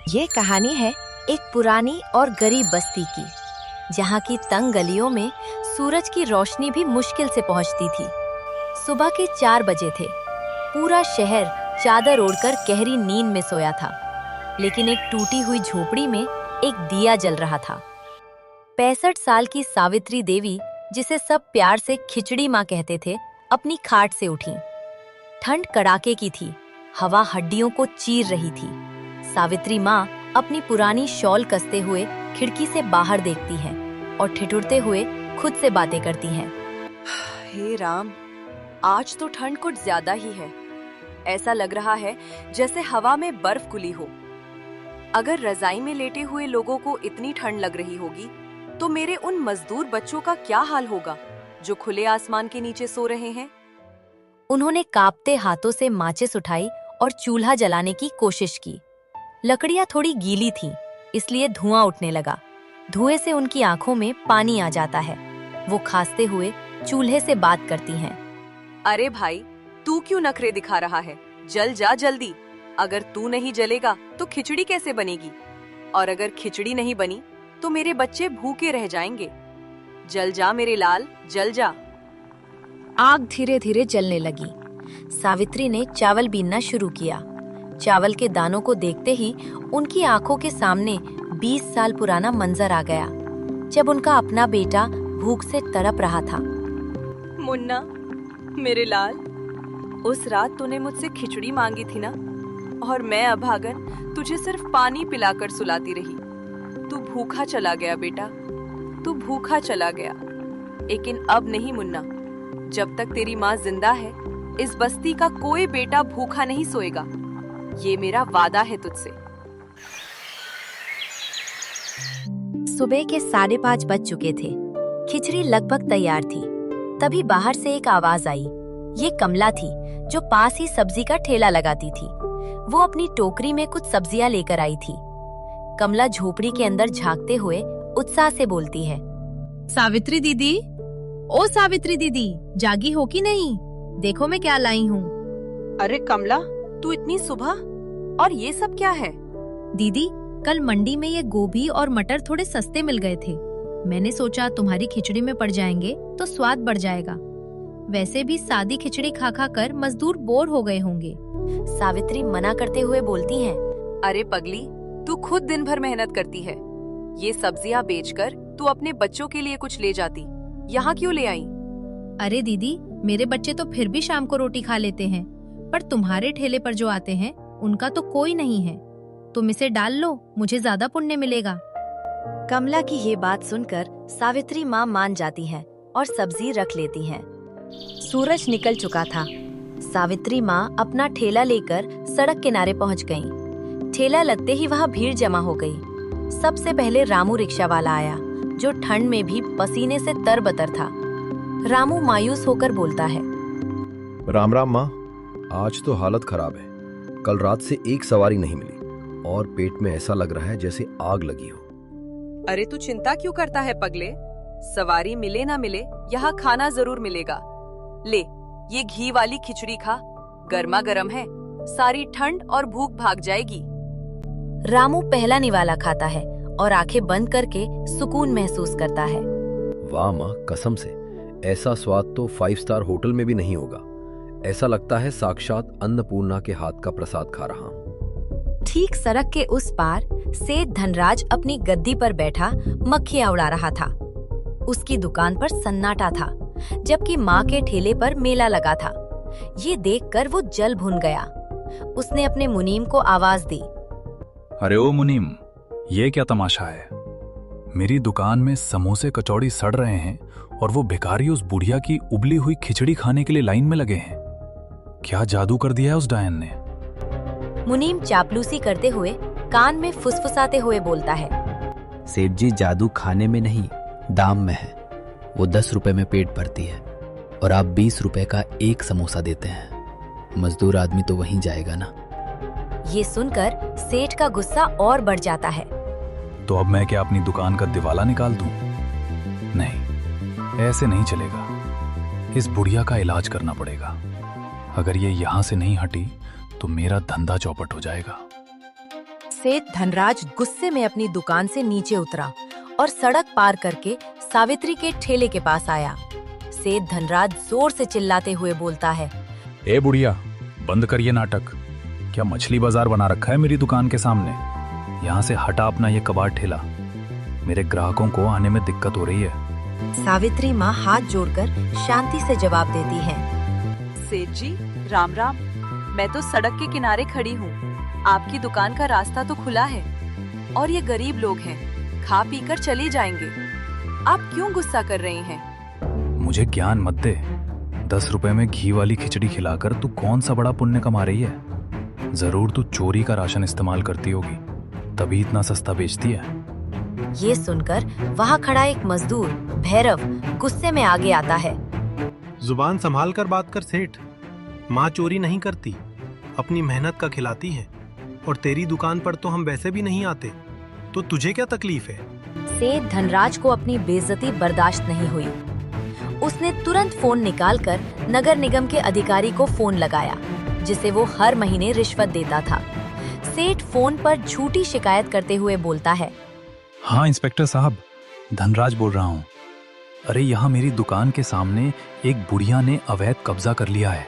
ये कहानी है एक पुरानी और गरीब बस्ती की, जहाँ की तंग गलियों में सूरज की रोशनी भी मुश्किल से पहुँचती थी। सुबह के 4 बजे थे। पूरा शहर चादर ओढ़कर गहरी नींद में सोया था, लेकिन एक टूटी हुई झोपड़ी में एक दिया जल रहा था। 65 साल की सावित्री देवी, जिसे सब प्यार से खिचड़ी माँ कहते थे, अपनी खाट से उठी। ठंड कड़ाके की थी, हवा हड्डियों को चीर रही थी। सावित्री माँ अपनी पुरानी शॉल कसते हुए खिड़की से बाहर देखती हैं और ठिठुरते हुए खुद से बातें करती हैं। हे राम, आज तो ठंड कुछ ज्यादा ही है। ऐसा लग रहा है जैसे हवा में बर्फ घुली हो। अगर रजाई में लेटे हुए लोगों को इतनी ठंड लग रही होगी, तो मेरे उन मजदूर बच्चों का क्या हाल होगा जो खुले आसमान के नीचे सो रहे हैं। उन्होंने कांपते हाथों से माचिस उठाई और चूल्हा जलाने की कोशिश की। लकड़ियां थोड़ी गीली थीं, इसलिए धुआं उठने लगा। धुएं से उनकी आंखों में पानी आ जाता है। वो खांसते हुए चूल्हे से बात करती हैं। अरे भाई, तू क्यों नखरे दिखा रहा है? जल जा जल्दी। अगर तू नहीं जलेगा तो खिचड़ी कैसे बनेगी? और अगर खिचड़ी नहीं बनी तो मेरे बच्चे भूखे रह जाएंगे। जल जा मेरे लाल, जल जा। आग धीरे धीरे जलने लगी। सावित्री ने चावल बीनना शुरू किया। चावल के दानों को देखते ही उनकी आंखों के सामने 20 साल पुराना मंजर आ गया, जब उनका अपना बेटा भूख से तड़प रहा था। मुन्ना, मेरे लाल, उस रात तूने मुझसे खिचड़ी मांगी थी ना, और मैं अभागन तुझे सिर्फ पानी पिलाकर सुलाती रही। तू भूखा चला गया बेटा, तू भूखा चला गया। लेकिन अब नहीं मुन्ना, जब तक तेरी माँ जिंदा है, इस बस्ती का कोई बेटा भूखा नहीं सोएगा। ये मेरा वादा है तुझसे। सुबह के 5:30 बज चुके थे। खिचड़ी लगभग तैयार थी। तभी बाहर से एक आवाज आई। ये कमला थी, जो पास ही सब्जी का ठेला लगाती थी। वो अपनी टोकरी में कुछ सब्जियां लेकर आई थी। कमला झोपड़ी के अंदर झांकते हुए उत्साह से बोलती है। सावित्री दीदी, ओ सावित्री दीदी, जागी हो कि नहीं? देखो मैं क्या लाई हूँ। अरे कमला, तू इतनी सुबह, और ये सब क्या है? दीदी, कल मंडी में ये गोभी और मटर थोड़े सस्ते मिल गए थे। मैंने सोचा तुम्हारी खिचड़ी में पड़ जाएंगे तो स्वाद बढ़ जाएगा। वैसे भी सादी खिचड़ी खा खा कर मजदूर बोर हो गए होंगे। सावित्री मना करते हुए बोलती हैं। अरे पगली, तू खुद दिन भर मेहनत करती है। ये सब्जियां बेचकर तू अपने बच्चों के लिए कुछ ले जाती। यहाँ क्यों ले आई? अरे दीदी, मेरे बच्चे तो फिर भी शाम को रोटी खा लेते हैं, पर तुम्हारे ठेले पर जो आते हैं उनका तो कोई नहीं है। तुम इसे डाल लो, मुझे ज्यादा पुण्य मिलेगा। कमला की ये बात सुनकर सावित्री माँ मान जाती हैं और सब्जी रख लेती हैं। सूरज निकल चुका था। सावित्री माँ अपना ठेला लेकर सड़क किनारे पहुँच गईं। ठेला लगते ही वहाँ भीड़ जमा हो गई। सबसे पहले रामू रिक्शा वाला आया, जो ठंड में भी पसीने से तरबतर था। रामू मायूस होकर बोलता है। राम राम माँ, आज तो हालत खराब है। कल रात से एक सवारी नहीं मिली और पेट में ऐसा लग रहा है जैसे आग लगी हो। अरे तू चिंता क्यों करता है पगले? सवारी मिले ना मिले, यहाँ खाना जरूर मिलेगा। ले, ये घी वाली खिचड़ी खा, गर्मा गर्म है। सारी ठंड और भूख भाग जाएगी। रामू पहला निवाला खाता है और आंखें बंद करके सुकून महसूस करता है। वाह माँ, कसम से ऐसा स्वाद तो 5 स्टार होटल में भी नहीं होगा। ऐसा लगता है साक्षात अन्नपूर्णा के हाथ का प्रसाद खा रहा हूँ। ठीक सड़क के उस पार सेठ धनराज अपनी गद्दी पर बैठा मक्खियाँ उड़ा रहा था। उसकी दुकान पर सन्नाटा था, जबकि माँ के ठेले पर मेला लगा था। ये देखकर वो जल भुन गया। उसने अपने मुनीम को आवाज दी। अरे ओ मुनीम, ये क्या तमाशा है? मेरी दुकान में समोसे कचौड़ी सड़ रहे हैं और वो भिखारी उस बुढ़िया की उबली हुई खिचड़ी खाने के लिए लाइन में लगे हैं। क्या जादू कर दिया है उस डायन ने? मुनीम चापलूसी करते हुए कान में फुसफुसाते हुए बोलता है। सेठ जी, जादू खाने में नहीं, दाम में है। वो 10 रुपए में पेट भरती है और आप 20 रुपए का एक समोसा देते हैं। मजदूर आदमी तो वहीं जाएगा ना। ये सुनकर सेठ का गुस्सा और बढ़ जाता है। तो अब मैं क्या अपनी दुकान का दिवाला निकाल दूं? नहीं, ऐसे नहीं चलेगा। इस बुढ़िया का इलाज करना पड़ेगा। अगर ये यहाँ से नहीं हटी तो मेरा धंधा चौपट हो जाएगा। सेठ धनराज गुस्से में अपनी दुकान से नीचे उतरा और सड़क पार करके सावित्री के ठेले के पास आया। सेठ धनराज जोर से चिल्लाते हुए बोलता है, ए बुढ़िया, बंद करिए नाटक। क्या मछली बाजार बना रखा है मेरी दुकान के सामने? यहाँ से हटा अपना ये कबाड़ ठेला। मेरे ग्राहकों को आने में दिक्कत हो रही है। सावित्री माँ हाथ जोड़कर शांति से जवाब देती है, सेठ जी राम राम। मैं तो सड़क के किनारे खड़ी हूँ। आपकी दुकान का रास्ता तो खुला है और ये गरीब लोग हैं, खा पी कर चले जाएंगे। आप क्यों गुस्सा कर रहे हैं? मुझे ज्ञान मत दे। 10 रुपए में घी वाली खिचड़ी खिलाकर तू कौन सा बड़ा पुण्य कमा रही है? जरूर तू चोरी का राशन इस्तेमाल करती होगी, तभी इतना सस्ता बेचती है। ये सुनकर वहाँ खड़ा एक मजदूर भैरव गुस्से में आगे आता है। जुबान संभाल कर बात कर सेठ। माँ चोरी नहीं करती, अपनी मेहनत का खिलाती है। और तेरी दुकान पर तो हम वैसे भी नहीं आते, तो तुझे क्या तकलीफ है? सेठ धनराज को अपनी बेइज्जती बर्दाश्त नहीं हुई। उसने तुरंत फोन निकालकर नगर निगम के अधिकारी को फोन लगाया, जिसे वो हर महीने रिश्वत देता था। सेठ फोन पर झूठी शिकायत करते हुए बोलता है, हाँ इंस्पेक्टर साहब, धनराज बोल रहा हूँ। अरे यहाँ मेरी दुकान के सामने एक बुढ़िया ने अवैध कब्जा कर लिया है।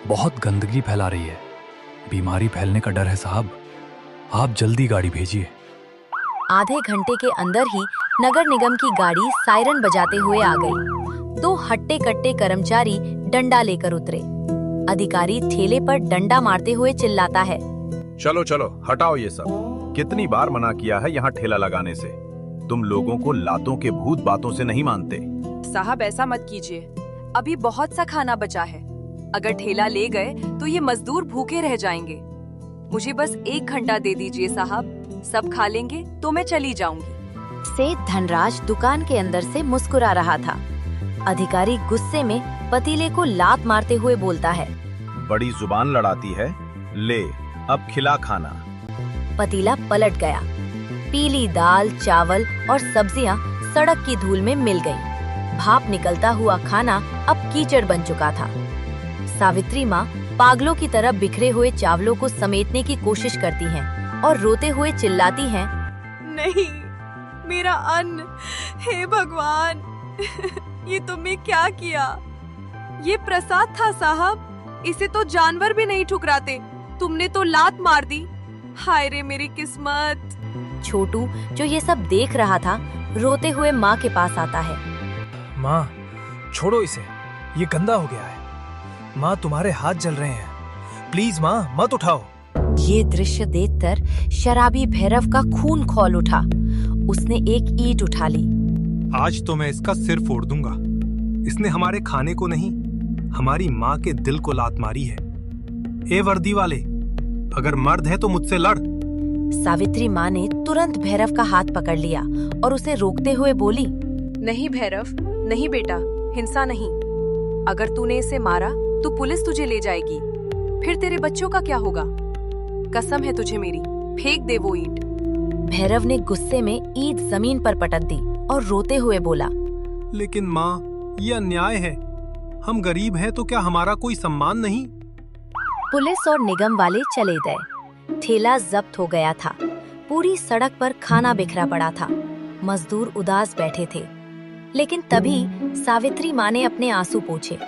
बहुत गंदगी फैला रही है। बीमारी फैलने का डर है साहब। आप जल्दी गाड़ी भेजिए। आधे घंटे के अंदर ही नगर निगम की गाड़ी सायरन बजाते हुए आ गई। 2 हट्टे कट्टे कर्मचारी डंडा लेकर उतरे। अधिकारी ठेले पर डंडा मारते हुए चिल्लाता है, चलो चलो हटाओ ये सब। कितनी बार मना किया है यहाँ ठेला लगाने से। तुम लोगों को लातों के भूत बातों से नहीं मानते। साहब ऐसा मत कीजिए, अभी बहुत सा खाना बचा है। अगर ठेला ले गए तो ये मजदूर भूखे रह जाएंगे। मुझे बस 1 घंटा दे दीजिए साहब, सब खा लेंगे तो मैं चली जाऊंगी। सेठ धनराज दुकान के अंदर से मुस्कुरा रहा था। अधिकारी गुस्से में पतीले को लात मारते हुए बोलता है, बड़ी जुबान लड़ाती है, ले अब खिला खाना। पतीला पलट गया। पीली दाल, चावल और सब्जियां सड़क की धूल में मिल गई। भाप निकलता हुआ खाना अब कीचड़ बन चुका था। सावित्री माँ पागलों की तरह बिखरे हुए चावलों को समेटने की कोशिश करती हैं और रोते हुए चिल्लाती हैं, नहीं, मेरा अन्न, हे भगवान, ये तुमने क्या किया? ये प्रसाद था साहब, इसे तो जानवर भी नहीं ठुकराते। तुमने तो लात मार दी। हाय रे मेरी किस्मत। छोटू जो ये सब देख रहा था, रोते हुए माँ के पास आता है। माँ छोड़ो इसे, ये गंदा हो गया है। माँ तुम्हारे हाथ जल रहे हैं, प्लीज माँ मत उठाओ। ये दृश्य देखकर शराबी भैरव का खून खौल उठा। उसने एक ईंट उठा ली। आज तो मैं इसका सिर फोड़ दूंगा। इसने हमारे खाने को नहीं, हमारी माँ के दिल को लात मारी है। ए वर्दी वाले, अगर मर्द है तो मुझसे लड़। सावित्री माँ ने तुरंत भैरव का हाथ पकड़ लिया और उसे रोकते हुए बोली, नहीं भैरव, नहीं बेटा, हिंसा नहीं। अगर तूने इसे मारा तो पुलिस तुझे ले जाएगी, फिर तेरे बच्चों का क्या होगा? कसम है तुझे मेरी, फेंक दे वो ईंट। भैरव ने गुस्से में ईंट जमीन पर पटक दी और रोते हुए बोला, लेकिन माँ, ये अन्याय है। हम गरीब हैं तो क्या हमारा कोई सम्मान नहीं? पुलिस और निगम वाले चले गए। ठेला जब्त हो गया था। पूरी सड़क पर खाना बिखरा पड़ा था। मजदूर उदास बैठे थे। लेकिन तभी सावित्री माँ ने अपने आंसू पोंछे।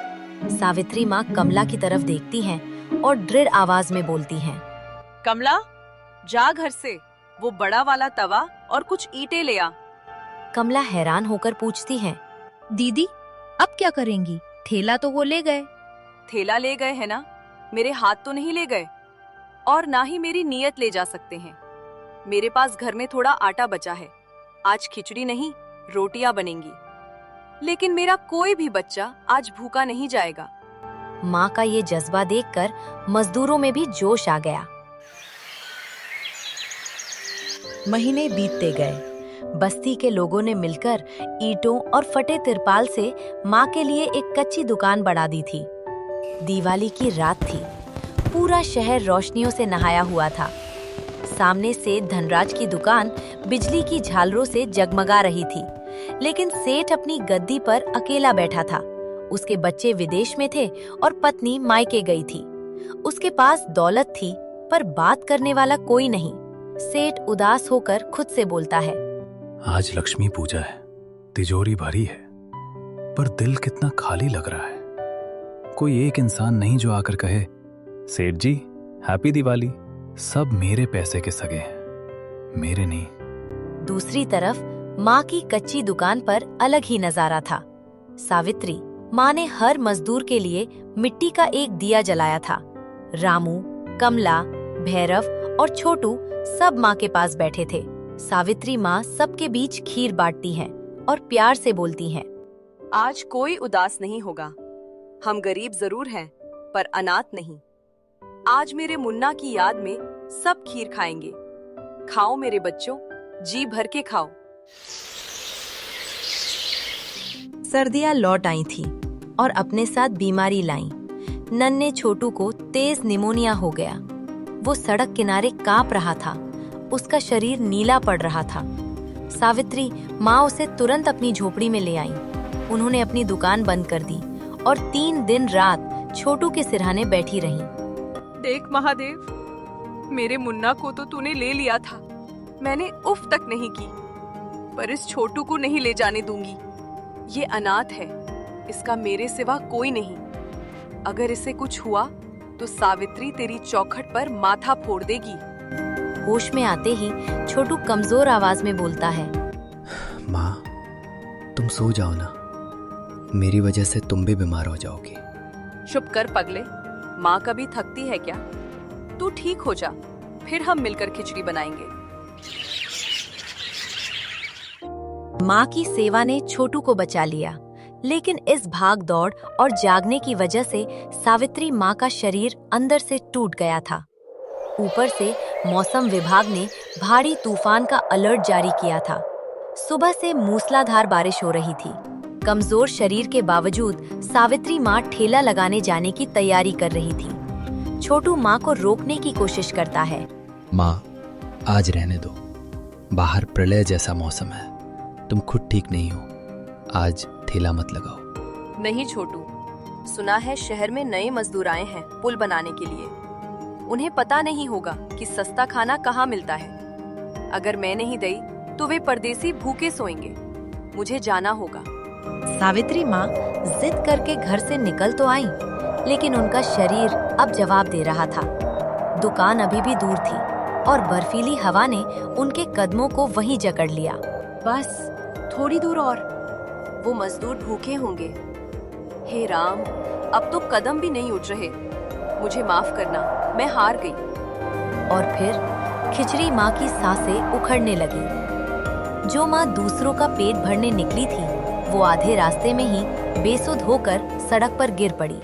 सावित्री माँ कमला की तरफ देखती हैं और दृढ़ आवाज में बोलती हैं, कमला, जा घर से वो बड़ा वाला तवा और कुछ ईंटें ले आ। कमला हैरान होकर पूछती है, दीदी अब क्या करेंगी? ठेला तो वो ले गए। थैला ले गए है ना, मेरे हाथ तो नहीं ले गए, और ना ही मेरी नीयत ले जा सकते हैं। मेरे पास घर में थोड़ा आटा बचा है। आज खिचड़ी नहीं, रोटियां बनेंगी। लेकिन मेरा कोई भी बच्चा आज भूखा नहीं जाएगा। माँ का ये जज्बा देखकर मजदूरों में भी जोश आ गया। महीने बीतते गए। बस्ती के लोगों ने मिलकर ईंटों और फटे तिरपाल से माँ के लिए एक कच्ची दुकान बढ़ा दी थी। दिवाली की रात थी। पूरा शहर रोशनियों से नहाया हुआ था। सामने सेठ धनराज की दुकान बिजली की झालरों से जगमगा रही थी। लेकिन सेठ अपनी गद्दी पर अकेला बैठा था। उसके बच्चे विदेश में थे और पत्नी मायके गई थी। उसके पास दौलत थी, पर बात करने वाला कोई नहीं। सेठ उदास होकर खुद से बोलता है, आज लक्ष्मी पूजा है, तिजोरी भरी है, पर दिल कितना खाली लग रहा है। कोई एक इंसान नहीं जो आकर कहे, सेठ जी हैप्पी दिवाली। सब मेरे पैसे के सगे हैं, मेरे नहीं। दूसरी तरफ माँ की कच्ची दुकान पर अलग ही नजारा था। सावित्री माँ ने हर मजदूर के लिए मिट्टी का एक दिया जलाया था। रामू, कमला, भैरव और छोटू सब माँ के पास बैठे थे। सावित्री माँ सबके बीच खीर बांटती हैं और प्यार से बोलती हैं, आज कोई उदास नहीं होगा। हम गरीब जरूर हैं, पर अनाथ नहीं। आज मेरे मुन्ना की याद में सब खीर खाएंगे। खाओ मेरे बच्चों, जी भर के खाओ। सर्दियां लौट आई थी और अपने साथ बीमारी लाई। नन्हे छोटू को तेज निमोनिया हो गया। वो सड़क किनारे कांप रहा था। उसका शरीर नीला पड़ रहा था। सावित्री माँ उसे तुरंत अपनी झोपड़ी में ले आई। उन्होंने अपनी दुकान बंद कर दी और 3 दिन रात छोटू के सिरहाने बैठी रहीं। देख महादेव, मेरे मुन्ना को तो तूने ले लिया था, मैंने उफ तक नहीं की, पर इस छोटू को नहीं ले जाने दूंगी। ये अनाथ है, इसका मेरे सिवा कोई नहीं। अगर इसे कुछ हुआ तो सावित्री तेरी चौखट पर माथा फोड़ देगी। होश में आते ही छोटू कमजोर आवाज में बोलता है, माँ तुम सो जाओ ना, मेरी वजह से तुम भी बीमार हो जाओगी। चुप कर पगले, माँ कभी थकती है क्या? तू ठीक हो जा, फिर हम मिलकर खिचड़ी बनाएंगे। माँ की सेवा ने छोटू को बचा लिया, लेकिन इस भाग दौड़ और जागने की वजह से सावित्री माँ का शरीर अंदर से टूट गया था। ऊपर से मौसम विभाग ने भारी तूफान का अलर्ट जारी किया था। सुबह से मूसलाधार बारिश हो रही थी। कमजोर शरीर के बावजूद सावित्री माँ ठेला लगाने जाने की तैयारी कर रही थी। छोटू माँ को रोकने की कोशिश करता है। माँ आज रहने दो, बाहर प्रलय जैसा मौसम है, तुम खुद ठीक नहीं हो, आज ठेला मत लगाओ। नहीं छोटू, सुना है शहर में नए मजदूर आए हैं पुल बनाने के लिए। उन्हें पता नहीं होगा कि सस्ता खाना कहाँ मिलता है। अगर मैं नहीं गई तो वे परदेसी भूखे सोएंगे। मुझे जाना होगा। सावित्री माँ जिद करके घर से निकल तो आई, लेकिन उनका शरीर अब जवाब दे रहा था। दुकान अभी भी दूर थी और बर्फीली हवा ने उनके कदमों को वहीं जकड़ लिया। बस थोड़ी दूर और, वो मजदूर भूखे होंगे। हे राम, अब तो कदम भी नहीं उठ रहे। मुझे माफ करना, मैं हार गई। और फिर खिचड़ी माँ की सांसें उखड़ने लगी। जो माँ दूसरों का पेट भरने निकली थी, वो आधे रास्ते में ही बेसुध होकर सड़क पर गिर पड़ी।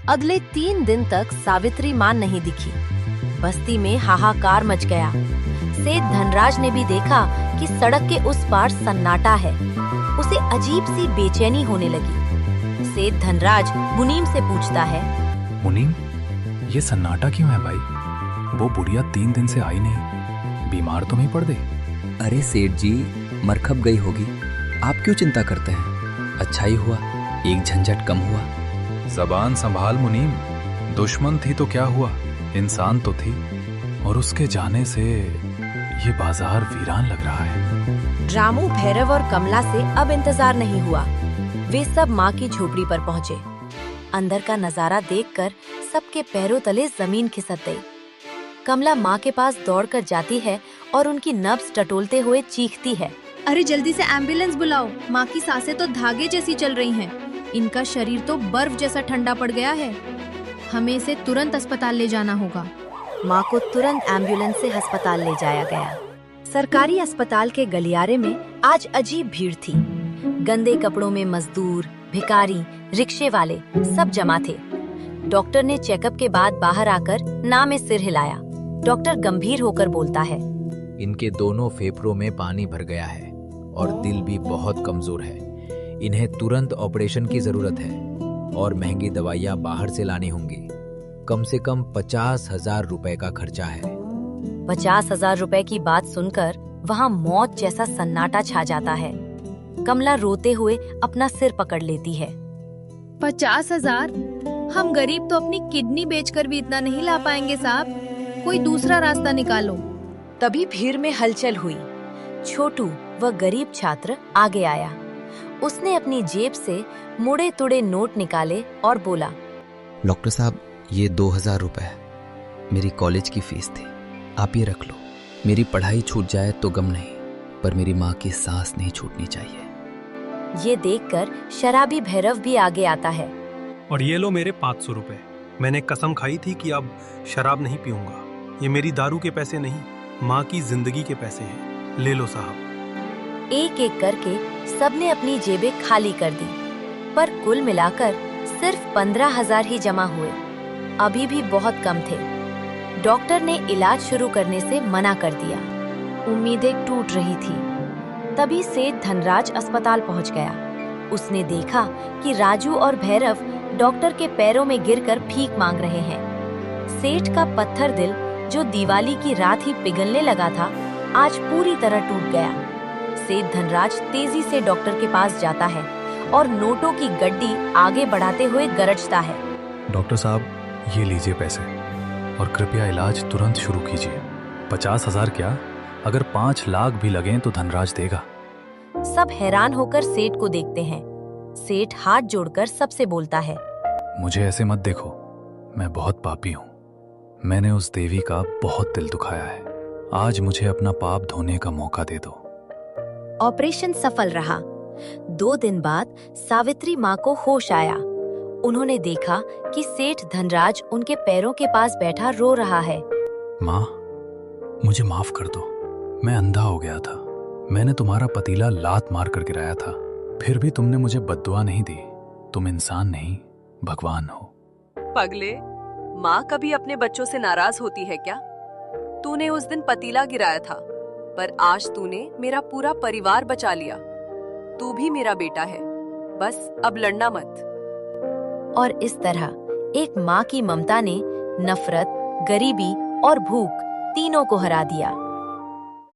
अगले 3 दिन तक सावित्री माँ नहीं दिखी। बस्ती में हाहाकार मच गया। सेठ धनराज ने भी देखा कि सड़क के उस पार सन्नाटा है। उसे अजीब सी बेचैनी होने लगी। सेठ धनराज मुनीम से पूछता है, मुनीम, ये सन्नाटा क्यों है भाई? वो बुढ़िया 3 दिन से आई नहीं, बीमार तो नहीं पड़ गई? अरे सेठ जी, मरखप गई होगी, आप क्यों चिंता करते हैं? अच्छा ही हुआ, एक झंझट कम हुआ। जबान संभाल मुनीम, दुश्मन थी तो क्या हुआ, इंसान तो थी, और उसके जाने से ये बाजार वीरान लग रहा है। रामू, भैरव और कमला से अब इंतजार नहीं हुआ। वे सब माँ की झोपड़ी पर पहुँचे। अंदर का नजारा देखकर सबके पैरों तले जमीन खिसक गई। कमला माँ के पास दौड़कर जाती है और उनकी नब्ज टटोलते हुए चीखती है, अरे जल्दी से एम्बुलेंस बुलाओ, माँ की सांसें तो धागे जैसी चल रही हैं। इनका शरीर तो बर्फ जैसा ठंडा पड़ गया है। हमें इसे तुरंत अस्पताल ले जाना होगा। माँ को तुरंत एम्बुलेंस से अस्पताल ले जाया गया। सरकारी अस्पताल के गलियारे में आज अजीब भीड़ थी। गंदे कपड़ों में मजदूर, भिखारी, रिक्शे वाले सब जमा थे। डॉक्टर ने चेकअप के बाद बाहर आकर नाक में सिर हिलाया। डॉक्टर गंभीर होकर बोलता है, इनके दोनों फेफड़ों में पानी भर गया है और दिल भी बहुत कमजोर है। इन्हें तुरंत ऑपरेशन की जरूरत है और महंगी दवाइयाँ बाहर से लानी होंगी। कम से कम 50,000 रुपए का खर्चा है। 50,000 रुपए की बात सुनकर वहाँ मौत जैसा सन्नाटा छा जाता है। कमला रोते हुए अपना सिर पकड़ लेती है। 50,000? हम गरीब तो अपनी किडनी बेचकर भी इतना नहीं ला पाएंगे साहब। कोई दूसरा रास्ता निकालो। तभी भीड़ में हलचल हुई। छोटू, वह गरीब छात्र, आगे आया। उसने अपनी जेब से मुड़े तुड़े नोट निकाले और बोला, डॉक्टर साहब, ये 2000 रुपए मेरी कॉलेज की फीस थी, आप ये रख लो। मेरी पढ़ाई छूट जाए तो गम नहीं, पर मेरी माँ की सांस नहीं छूटनी चाहिए। ये देखकर शराबी भैरव भी आगे आता है। और ये लो मेरे 500 रुपए। मैंने कसम खाई थी कि अब शराब नहीं पीऊंगा। ये मेरी दारू के पैसे नहीं, माँ की जिंदगी के पैसे हैं। ले लो साहब। एक एक करके सबने अपनी जेबें खाली कर दी, पर कुल मिलाकर सिर्फ 15,000 ही जमा हुए। अभी भी बहुत कम थे। डॉक्टर ने इलाज शुरू करने से मना कर दिया। उम्मीदें टूट रही थी। तभी सेठ धनराज अस्पताल पहुंच गया। उसने देखा कि राजू और भैरव डॉक्टर के पैरों में गिरकर भीख मांग रहे हैं। सेठ का पत्थर दिल, जो दिवाली की रात ही पिघलने लगा था, आज पूरी तरह टूट गया। सेठ धनराज तेजी से डॉक्टर के पास जाता है और नोटों की गड्डी आगे बढ़ाते हुए गरजता है। डॉक्टर साहब, ये लीजिए पैसे और कृपया इलाज तुरंत शुरू कीजिए। 50,000 क्या, अगर 5 लाख भी लगें तो धनराज देगा। सब हैरान होकर सेठ को देखते हैं। सेठ हाथ जोड़कर सबसे बोलता है, मुझे ऐसे मत देखो, मैं बहुत पापी हूँ। मैंने उस देवी का बहुत दिल दुखाया है। आज मुझे अपना पाप धोने का मौका दे दो। ऑपरेशन सफल रहा। 2 दिन बाद सावित्री माँ को होश आया। उन्होंने देखा कि सेठ धनराज उनके पैरों के पास बैठा रो रहा है। माँ, मुझे माफ कर दो, मैं अंधा हो गया था। मैंने तुम्हारा पतीला लात मार कर गिराया था, फिर भी तुमने मुझे बद्दुआ नहीं दी। तुम इंसान नहीं, भगवान हो। पगले, माँ कभी अपने बच्चों से नाराज होती है क्या? तूने उस दिन पतीला गिराया था, पर आज तूने मेरा पूरा परिवार बचा लिया। तू भी मेरा बेटा है, बस अब लड़ना मत। और इस तरह एक माँ की ममता ने नफरत, गरीबी और भूख तीनों को हरा दिया।